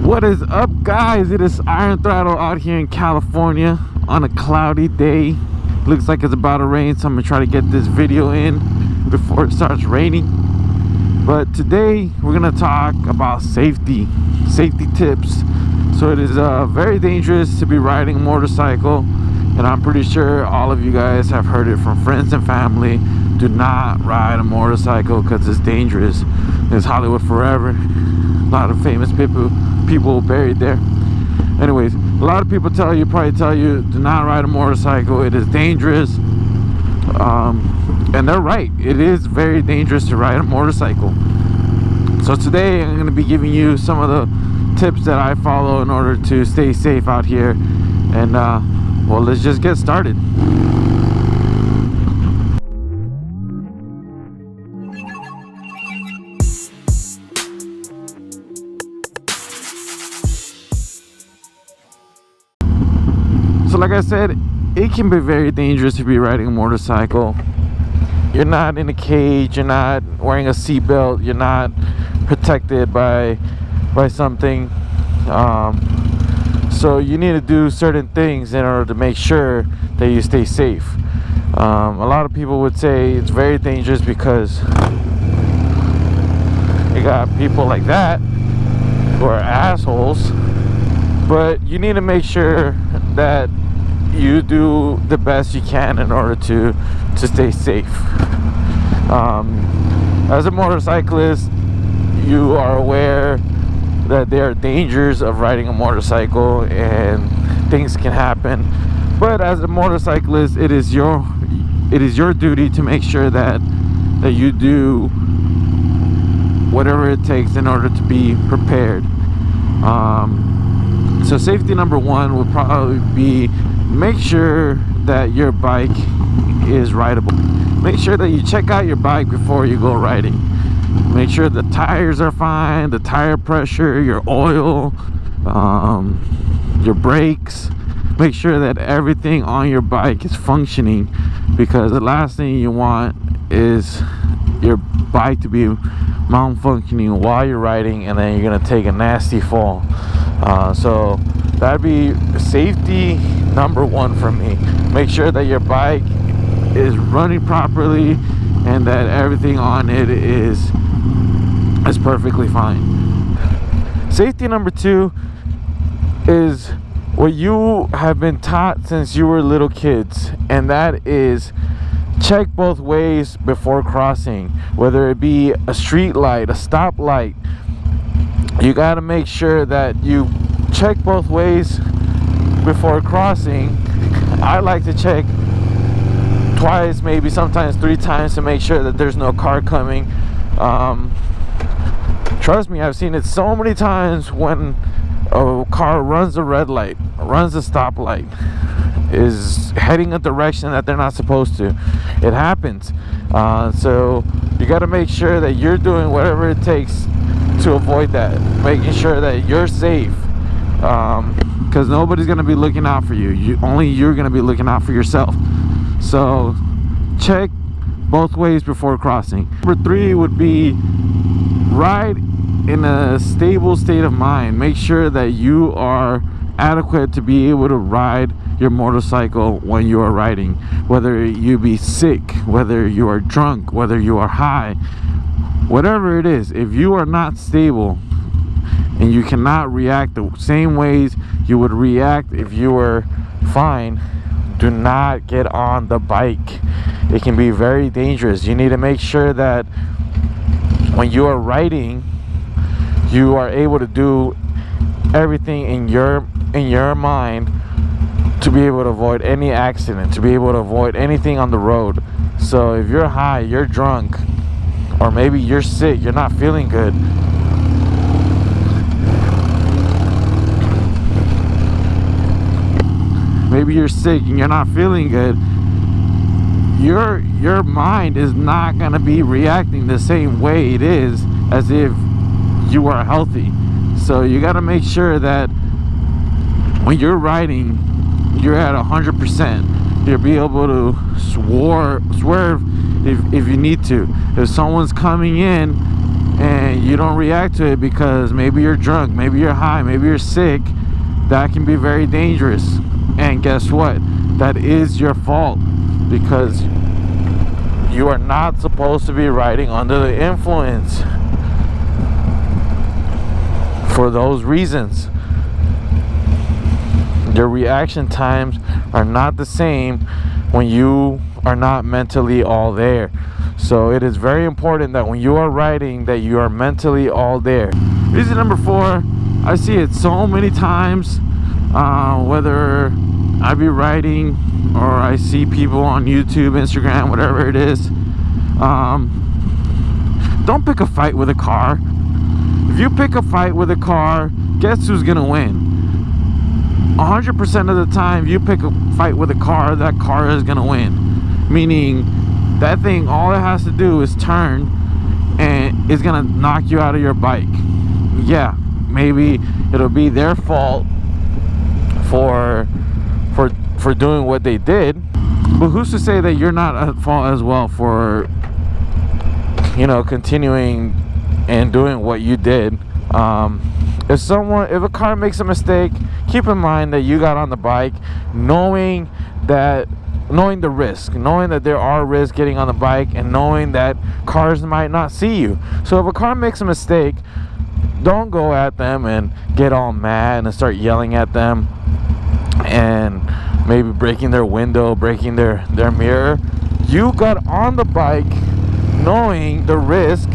What is up, guys? It is Iron Throttle out here in California on a cloudy day. Looks like it's about to rain, so I'm gonna try to get this video in before it starts raining. But today we're gonna talk about safety tips. So it is very dangerous to be riding a motorcycle, and I'm pretty sure all of you guys have heard it from friends and family. Do not ride a motorcycle because it's dangerous. There's Hollywood Forever, a lot of famous people buried there. Anyways, a lot of people probably tell you do not ride a motorcycle, it is dangerous. And they're right, it is very dangerous to ride a motorcycle. So today I'm going to be giving you some of the tips that I follow in order to stay safe out here. And well, let's just get started. So like I said, it can be very dangerous to be riding a motorcycle. You're not in a cage, you're not wearing a seatbelt, you're not protected by something. So you need to do certain things in order to make sure that you stay safe. A lot of people would say it's very dangerous because you got people like that who are assholes. But you need to make sure that you do the best you can in order to stay safe. As a motorcyclist, you are aware that there are dangers of riding a motorcycle and things can happen. But as a motorcyclist, it is your duty to make sure that you do whatever it takes in order to be prepared. So safety number one would probably be make sure that your bike is rideable. Make sure that you check out your bike before you go riding. Make sure the tires are fine, the tire pressure, your oil, your brakes. Make sure that everything on your bike is functioning, because the last thing you want is your bike to be malfunctioning while you're riding and then you're gonna take a nasty fall. So that'd be safety number one for me. Make sure that your bike is running properly and that everything on it is perfectly fine. Safety number two is what you have been taught since you were little kids, and that is check both ways before crossing. Whether it be a street light, a stoplight, you got to make sure that you check both ways before crossing. I like to check twice, maybe sometimes 3 times, to make sure that there's no car coming. Trust me, I've seen it so many times when a car runs a red light, runs a stoplight, is heading a direction that they're not supposed to. It happens. So you got to make sure that you're doing whatever it takes to avoid that, making sure that you're safe, because nobody's going to be looking out for you. Only you're going to be looking out for yourself. So check both ways before crossing. Number 3 would be ride in a stable state of mind. Make sure that you are adequate to be able to ride your motorcycle when you are riding, whether you be sick, whether you are drunk, whether you are high, whatever it is. If you are not stable and you cannot react the same ways you would react if you were fine, do not get on the bike. It can be very dangerous. You need to make sure that when you are riding, you are able to do everything in your mind to be able to avoid any accident, to be able to avoid anything on the road. So if you're high, you're drunk, or maybe you're sick, you're not feeling good, maybe you're sick and you're not feeling good, your mind is not going to be reacting the same way it is as if you are healthy. So you got to make sure that when you're riding, you're at 100%. You'll be able to swerve if you need to. If someone's coming in and you don't react to it because maybe you're drunk, maybe you're high, maybe you're sick, that can be very dangerous. And guess what? That is your fault, because you are not supposed to be riding under the influence for those reasons. Your reaction times are not the same when you are not mentally all there. So it is very important that when you are riding, that you are mentally all there. Reason number 4, I see it so many times, whether I be riding or I see people on YouTube, Instagram, whatever it is. Don't pick a fight with a car. If you pick a fight with a car, guess who's gonna win? 100% of the time, you pick a fight with a car, that car is gonna win. Meaning, that thing, all it has to do is turn, and it's gonna knock you out of your bike. Yeah, maybe it'll be their fault for doing what they did, but who's to say that you're not at fault as well for, you know, continuing and doing what you did? If a car makes a mistake, keep in mind that you got on the bike knowing the risk, knowing that there are risks getting on the bike, and knowing that cars might not see you. So if a car makes a mistake, don't go at them and get all mad and start yelling at them and maybe breaking their window, breaking their mirror. You got on the bike knowing the risk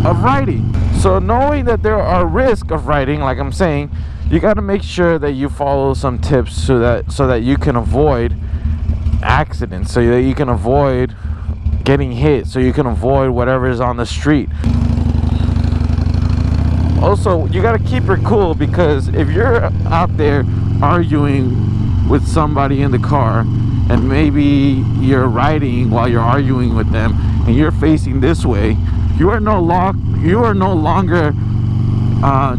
of riding. So knowing that there are risks of riding, like I'm saying, you got to make sure that you follow some tips so that you can avoid accidents, so that you can avoid getting hit, so you can avoid whatever is on the street. Also, you got to keep it cool, because if you're out there arguing with somebody in the car, and maybe you're riding while you're arguing with them, and you're facing this way, you are no longer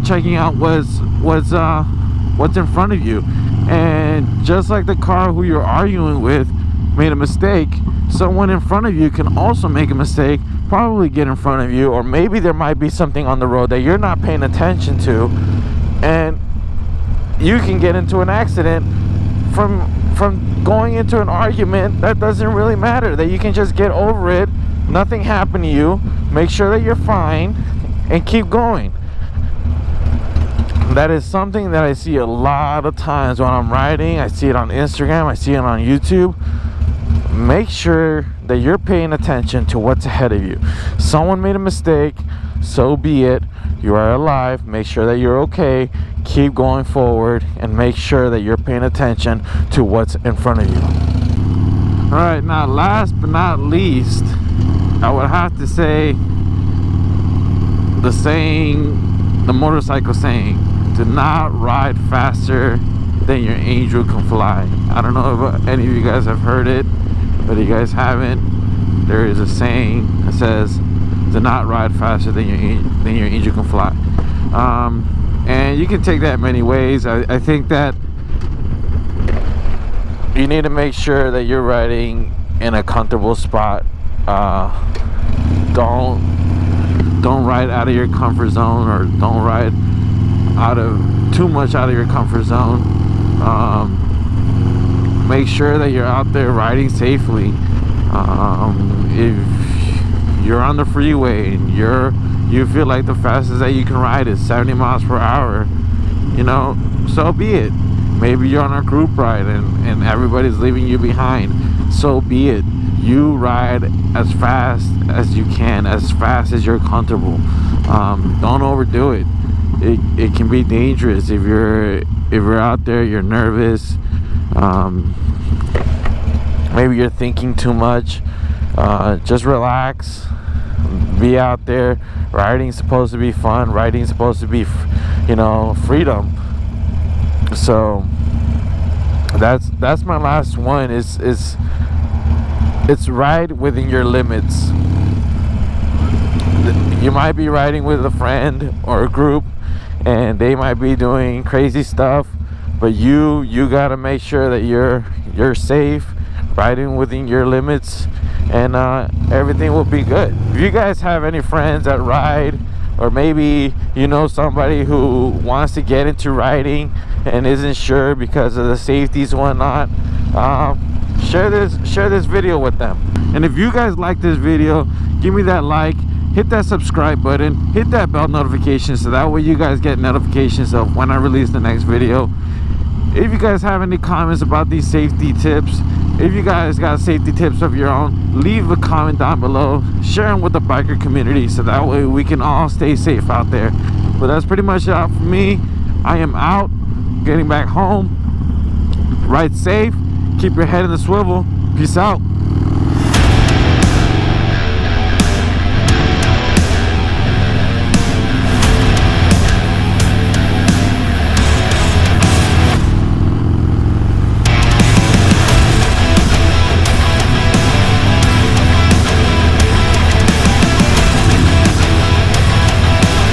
checking out what's in front of you. And just like the car who you're arguing with made a mistake, someone in front of you can also make a mistake, probably get in front of you, or maybe there might be something on the road that you're not paying attention to, and you can get into an accident from going into an argument that doesn't really matter, that you can just get over it, nothing happened to you, make sure that you're fine, and keep going. That is something that I see a lot of times when I'm riding. I see it on Instagram, I see it on YouTube. Make sure that you're paying attention to what's ahead of you. Someone made a mistake, so be it. You are alive. Make sure that you're okay. Keep going forward, and make sure that you're paying attention to what's in front of you. Alright, now last but not least, I would have to say the motorcycle saying, do not ride faster than your angel can fly. I don't know if any of you guys have heard it, but if you guys haven't, there is a saying that says, do not ride faster than your angel can fly. And you can take that many ways. I think that you need to make sure that you're riding in a comfortable spot. Don't ride out of your comfort zone, or don't ride too much out of your comfort zone. Make sure that you're out there riding safely. If you're on the freeway and you feel like the fastest that you can ride is 70 miles per hour, you know, so be it. Maybe you're on a group ride and everybody's leaving you behind, so be it. You ride as fast as you can, as fast as you're comfortable. Don't overdo it. It can be dangerous if you're out there, you're nervous, maybe you're thinking too much. Just relax, be out there. Riding's supposed to be fun, riding's supposed to be, you know, freedom. So that's my last one. It's ride within your limits. You might be riding with a friend or a group, and they might be doing crazy stuff, but you gotta make sure that you're safe, riding within your limits, and everything will be good. If you guys have any friends that ride, or maybe you know somebody who wants to get into riding and isn't sure because of the safeties and whatnot, share this video with them. And if you guys like this video, give me that like, hit that subscribe button, hit that bell notification, so that way you guys get notifications of when I release the next video. If you guys have any comments about these safety tips, if you guys got safety tips of your own, leave a comment down below. Share them with the biker community, so that way we can all stay safe out there. But that's pretty much it out for me. I am out, getting back home. Ride safe, keep your head in the swivel. Peace out.